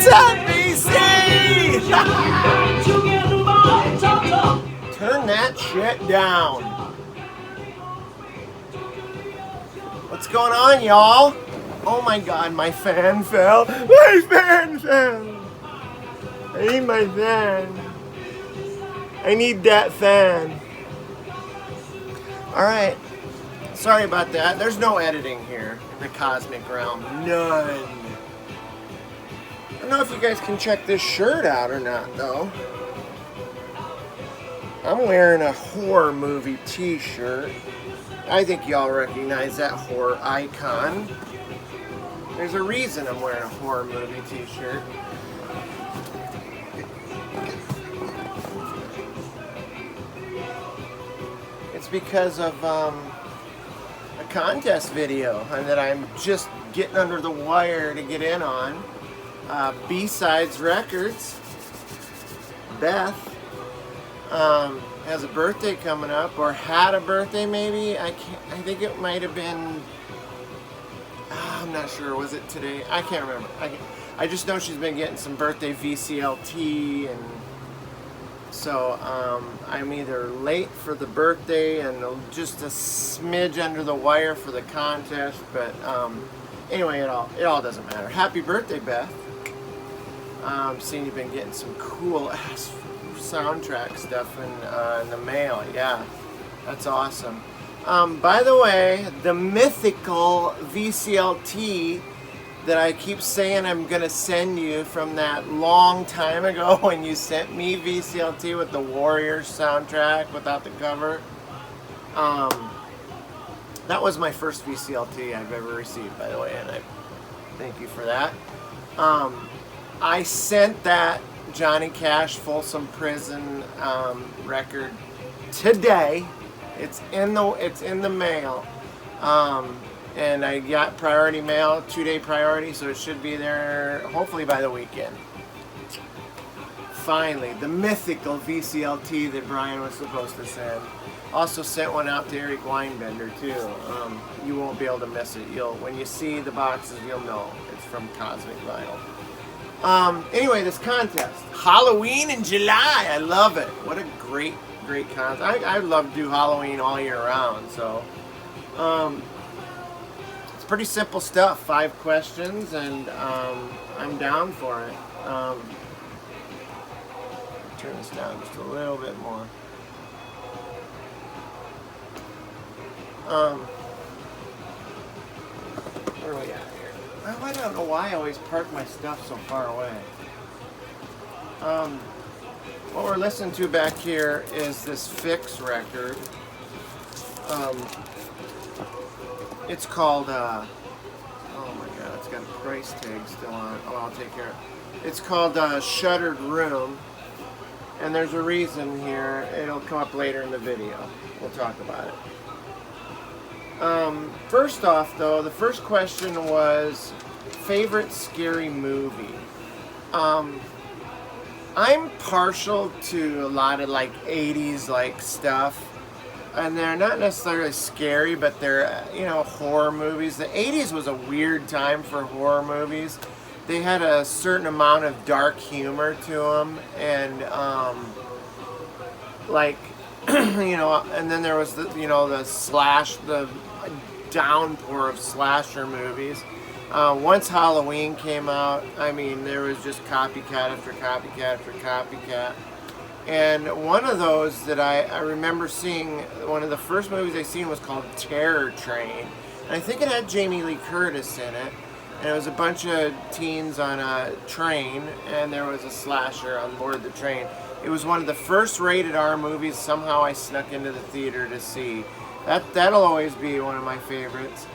What's up, BC? Turn that shit down. What's going on, y'all? Oh my god, my fan fell. My fan fell. I need my fan. I need that fan. Alright. Sorry about that. There's no editing here in the cosmic realm. None. I don't know if you guys can check this shirt out or not, though. I'm wearing a horror movie t-shirt. I think y'all recognize that horror icon. There's a reason I'm wearing a horror movie t-shirt. It's because of a contest video that I'm just getting under the wire to get in on. B-Sides Records. Beth has a birthday coming up, or had a birthday maybe. I think it might have been. I'm not sure. Was it today? I can't remember. I just know she's been getting some birthday VCLT, and so I'm either late for the birthday and just a smidge under the wire for the contest. But anyway, it all doesn't matter. Happy birthday, Beth. Seeing you've been getting some cool ass soundtrack stuff in the mail. Yeah, that's awesome. By the way, the mythical VCLT that I keep saying I'm gonna send you from that long time ago when you sent me VCLT with the Warriors soundtrack without the cover. That was my first VCLT I've ever received, by the way, and I thank you for that. I sent that Johnny Cash Folsom Prison record today. It's in the mail, and I got priority mail, 2-day priority, so it should be there hopefully by the weekend. Finally, the mythical VCLT that Brian was supposed to send. Also sent one out to Eric Weinbender too. You won't be able to miss it. When you see the boxes, you'll know it's from Cosmic Vinyl. Anyway, this contest, Halloween in July. I love it. What a great contest. I love to do Halloween all year round. So, it's pretty simple stuff. 5 questions, and I'm down for it. Turn this down just a little bit more. Where are we at here? I don't know why I always park my stuff so far away. What we're listening to back here is this Fix record. It's called, oh my god, it's got a price tag still on it. Oh, I'll take care of it. It's called Shuttered Room. And there's a reason here. It'll come up later in the video. We'll talk about it. First off, though, the first question was favorite scary movie. I'm partial to a lot of like 80s like stuff, and they're not necessarily scary, but they're horror movies. The 80s was a weird time for horror movies. They had a certain amount of dark humor to them, and and then there was the downpour of slasher movies. Once Halloween came out, I mean, there was just copycat after copycat after copycat. And one of those that I remember seeing, one of the first movies I seen was called Terror Train. And I think it had Jamie Lee Curtis in it. And it was a bunch of teens on a train, and there was a slasher on board the train. It was one of the first rated R movies somehow I snuck into the theater to see. That'll always be one of my favorites.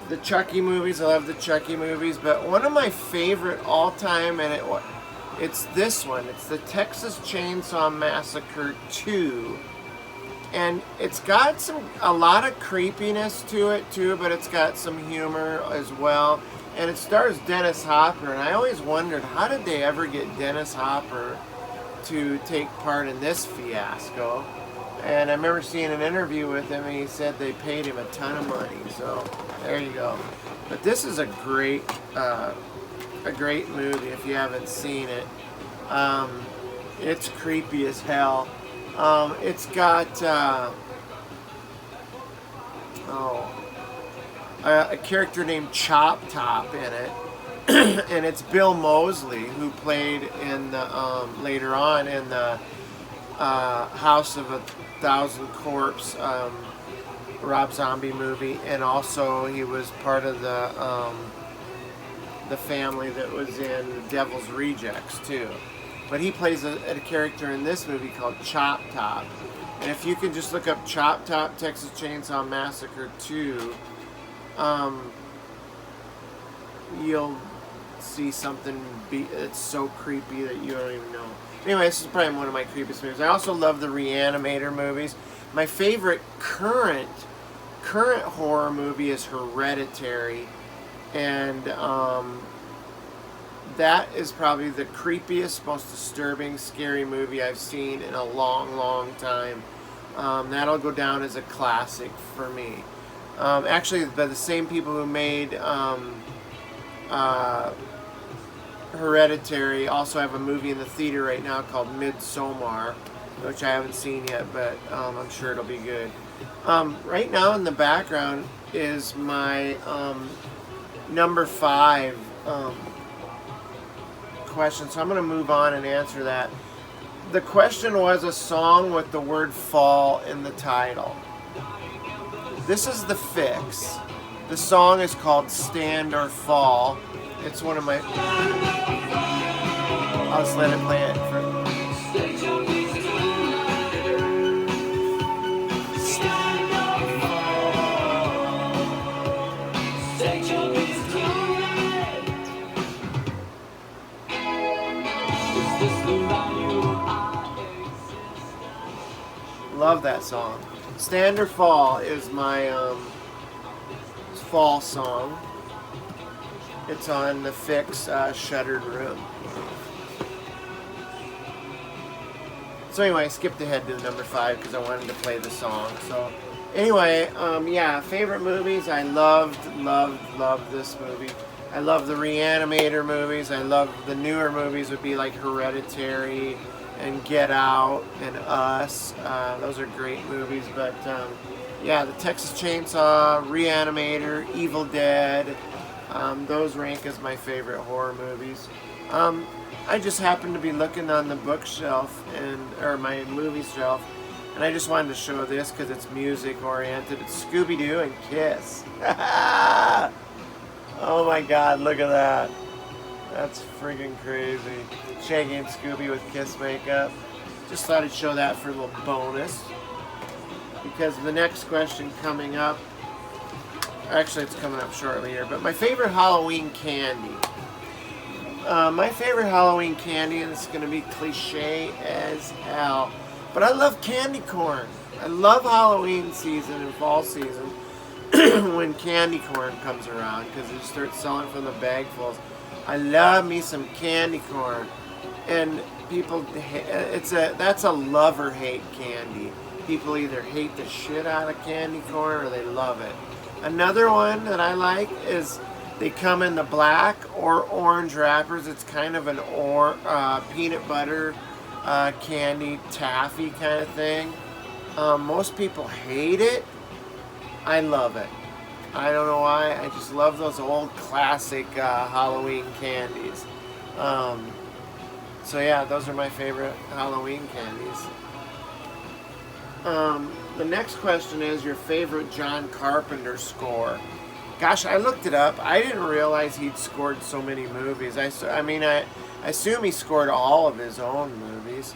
The Chucky movies, I love the Chucky movies, but one of my favorite all-time, and it's this one. It's the Texas Chainsaw Massacre 2. And it's got a lot of creepiness to it too, but it's got some humor as well. And it stars Dennis Hopper, and I always wondered, how did they ever get Dennis Hopper to take part in this fiasco? And I remember seeing an interview with him, and he said they paid him a ton of money. So there you go. But this is a great movie if you haven't seen it. It's creepy as hell. It's got a character named Chop Top in it. And it's Bill Moseley, who played in the later on in the House of a Thousand Corpse Rob Zombie movie, and also he was part of the family that was in Devil's Rejects too. But he plays a character in this movie called Chop Top. And if you can just look up Chop Top Texas Chainsaw Massacre 2, you'll see something it's so creepy that you don't even know. Anyway, this is probably one of my creepiest movies. I also love the Reanimator movies. My favorite current horror movie is Hereditary, and that is probably the creepiest, most disturbing, scary movie I've seen in a long, long time. That'll go down as a classic for me. Actually, by the same people who made Hereditary also have a movie in the theater right now called Midsommar, which I haven't seen yet, but I'm sure it'll be good. Right now in the background is my number 5 question, so I'm going to move on and answer that. The question was a song with the word fall in the title. This is The Fix. The song is called Stand or Fall. It's one of my... I'll just let it play it for... Love that song. Stand or Fall is my fall song. It's on The Fix Shuttered Room. So anyway, I skipped ahead to number 5 because I wanted to play the song. So anyway, yeah, favorite movies. I loved this movie. I love the Reanimator movies. I love the newer movies would be like Hereditary and Get Out and Us. Those are great movies. But yeah, the Texas Chainsaw, Reanimator, Evil Dead, those rank as my favorite horror movies. I just happened to be looking on the bookshelf or my movie shelf, and I just wanted to show this because it's music oriented. It's Scooby-Doo and Kiss. Oh my God, look at that. That's friggin' crazy. Shaggy and Scooby with Kiss makeup. Just thought I'd show that for a little bonus. Because the next question coming up, actually it's coming up shortly here, but my favorite Halloween candy. My favorite Halloween candy, and it's going to be cliche as hell, but I love candy corn. I love Halloween season and fall season when candy corn comes around because they start selling from the bagfuls. I love me some candy corn, and people, that's a love or hate candy. People either hate the shit out of candy corn or they love it. Another one that I like is they come in the black or orange wrappers. It's kind of an peanut butter candy taffy kind of thing. Most people hate it. I love it. I don't know why. I just love those old classic Halloween candies. So yeah, those are my favorite Halloween candies. The next question is your favorite John Carpenter score. Gosh, I looked it up. I didn't realize he'd scored so many movies. I assume he scored all of his own movies.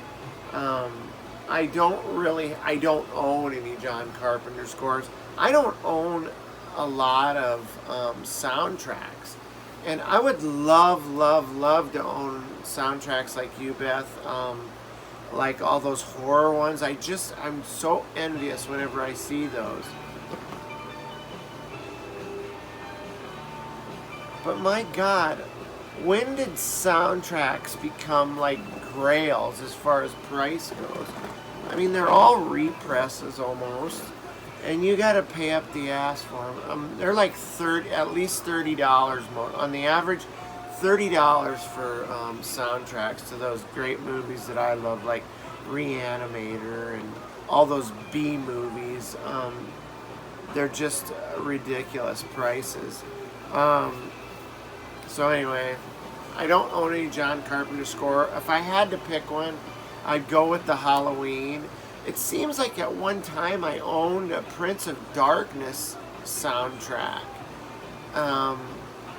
I don't own any John Carpenter scores. I don't own a lot of soundtracks. And I would love to own soundtracks like you, Beth. Like all those horror ones. I'm so envious whenever I see those. But my God, when did soundtracks become like grails as far as price goes? I mean, they're all represses almost, and you got to pay up the ass for them. They're like at least $30 more on the average. $30 for soundtracks to those great movies that I love, like Reanimator and all those B movies. They're just ridiculous prices. So anyway, I don't own any John Carpenter score. If I had to pick one, I'd go with the Halloween. It seems like at one time I owned a Prince of Darkness soundtrack.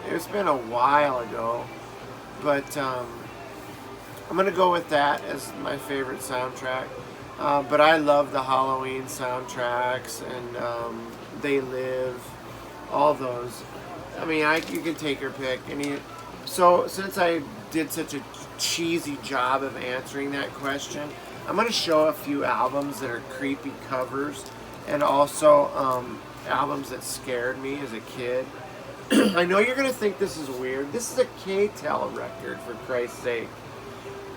It's been a while ago, but I'm going to go with that as my favorite soundtrack. But I love the Halloween soundtracks and They Live, all those. I mean, you can take your pick. So since I did such a cheesy job of answering that question, I'm going to show a few albums that are creepy covers and also albums that scared me as a kid. I know you're going to think this is weird. This is a K-Tel record, for Christ's sake.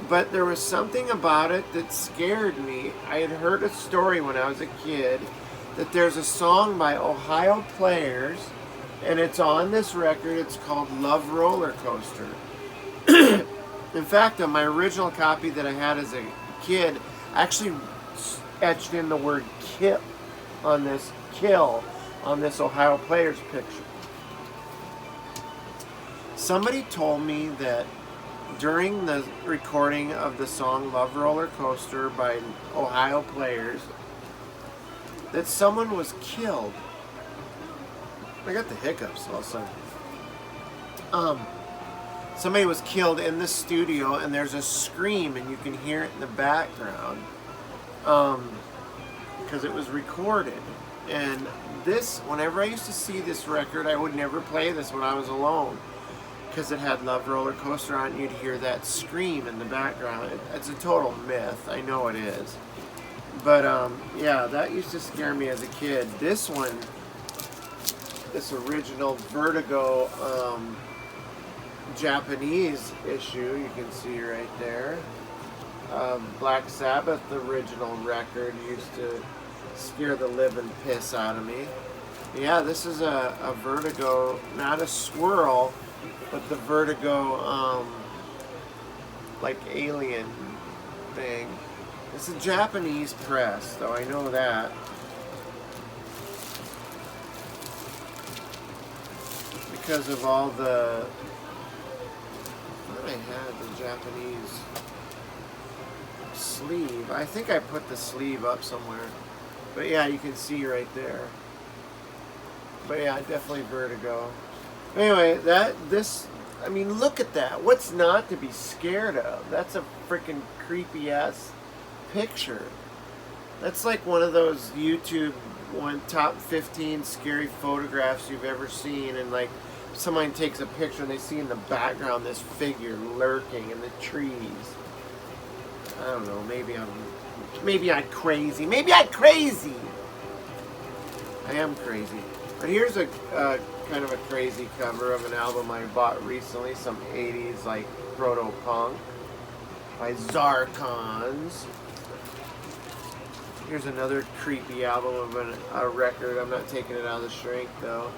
But there was something about it that scared me. I had heard a story when I was a kid that there's a song by Ohio Players, and it's on this record. It's called Love Roller Coaster. In fact, on my original copy that I had as a kid, I actually etched in the word kill on this Ohio Players picture. Somebody told me that during the recording of the song Love Roller Coaster by Ohio Players, that someone was killed. I got the hiccups all of a sudden. Somebody was killed in the studio, and there's a scream, and you can hear it in the background because it was recorded. And this, whenever I used to see this record, I would never play this when I was alone, because it had Love Roller Coaster on it, and you'd hear that scream in the background. It's a total myth. I know it is. But, yeah, that used to scare me as a kid. This one, this original Vertigo Japanese issue, you can see right there. Black Sabbath original record used to scare the living piss out of me. Yeah, this is a Vertigo, not a swirl, but the Vertigo, like alien thing. It's a Japanese press, though, I know that. Because of all the... I thought I had the Japanese sleeve. I think I put the sleeve up somewhere. But yeah, you can see right there. But yeah, definitely Vertigo. Anyway, I mean, look at that. What's not to be scared of? That's a freaking creepy ass picture. That's like one of those YouTube top 15 scary photographs you've ever seen, and like someone takes a picture and they see in the background this figure lurking in the trees. I don't know, maybe I'm crazy. Maybe I'm crazy. I am crazy. But here's a kind of a crazy cover of an album I bought recently, some 80s like proto-punk by Zarkons. Here's another creepy album of a record. I'm not taking it out of the shrink though.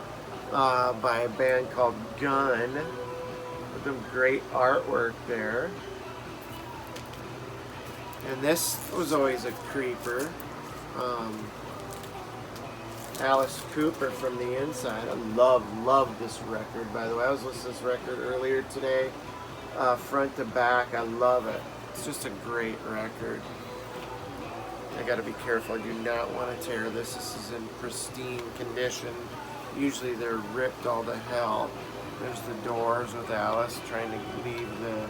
By a band called Gun. With some great artwork there. And this was always a creeper. Alice Cooper from the Inside. I love this record, by the way. I was listening to this record earlier today. Front to back, I love it. It's just a great record. I gotta be careful. I do not want to tear this. This is in pristine condition. Usually they're ripped all to hell. There's the Doors with Alice trying to leave the...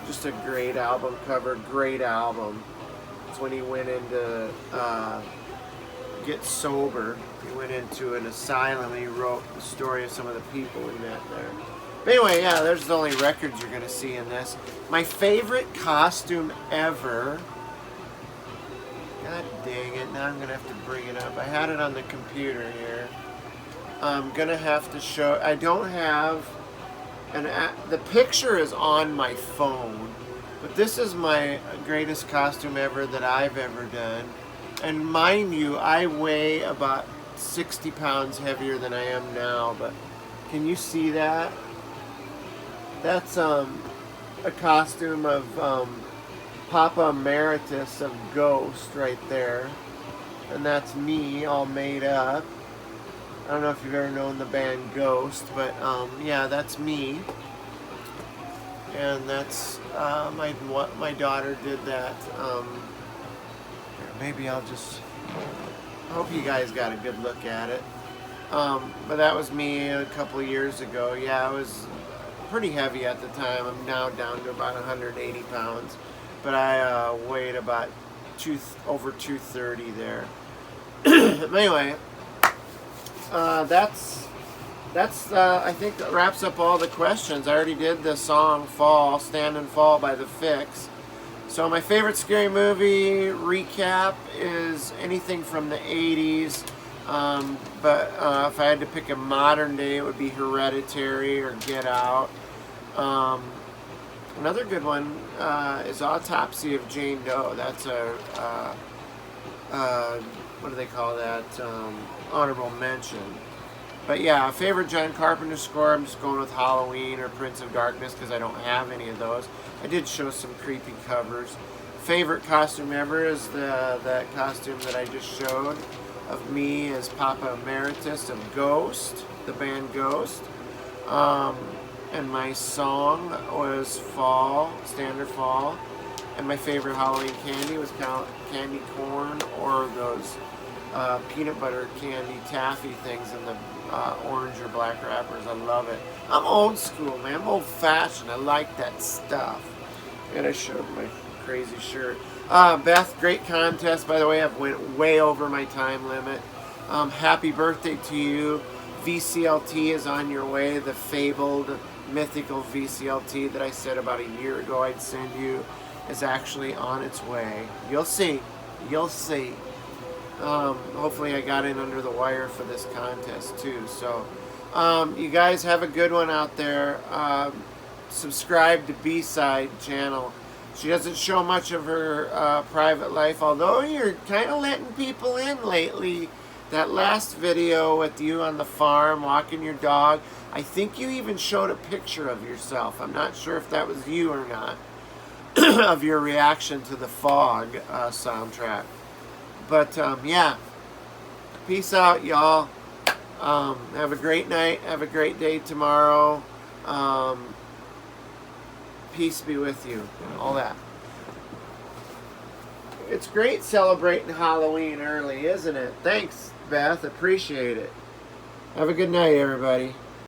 Just a great album cover. Great album. It's when he went into... get sober. He went into an asylum and he wrote the story of some of the people he met there. But anyway, yeah, there's the only records you're going to see in this. My favorite costume ever... God dang it, now I'm going to have to bring it up. I had it on the computer here. I'm going to have to show... I don't have... the picture is on my phone, But this is my greatest costume ever that I've ever done. And mind you, I weigh about 60 pounds heavier than I am now, but can you see that? That's a costume of Papa Emeritus of Ghost right there. And that's me all made up. I don't know if you've ever known the band Ghost, but yeah, that's me. And that's my daughter did that. Maybe I'll just. I hope you guys got a good look at it. But that was me a couple of years ago. Yeah, I was pretty heavy at the time. I'm now down to about 180 pounds, but I weighed about over 230 there. Anyway, that's I think that wraps up all the questions. I already did the song "Fall," "Stand and Fall" by The Fix. So my favorite scary movie recap is anything from the 80s. But if I had to pick a modern day, it would be Hereditary or Get Out. Another good one is Autopsy of Jane Doe. That's what do they call that? Honorable mention. But yeah, favorite John Carpenter score, I'm just going with Halloween or Prince of Darkness because I don't have any of those. I did show some creepy covers. Favorite costume ever is that costume that I just showed of me as Papa Emeritus of Ghost, the band Ghost. And my song was Fall, Standard Fall. And my favorite Halloween candy was candy corn or those peanut butter candy taffy things in the orange or black wrappers. I love it. I'm old school, man. I'm old fashioned. I like that stuff. And I showed my crazy shirt. Beth, great contest, by the way. I've went way over my time limit. Happy birthday to you. VCLT is on your way. The fabled, mythical VCLT that I said about a year ago I'd send you is actually on its way. You'll see. You'll see. Hopefully I got in under the wire for this contest too. So you guys have a good one out there. Subscribe to B-Side channel. She doesn't show much of her private life, although you're kind of letting people in lately. That last video with you on the farm walking your dog, I think you even showed a picture of yourself. I'm not sure if that was you or not, of your reaction to the Fog soundtrack. But yeah, peace out, y'all. Have a great night. Have a great day tomorrow. Peace be with you. All that. It's great celebrating Halloween early, isn't it? Thanks, Beth. Appreciate it. Have a good night, everybody.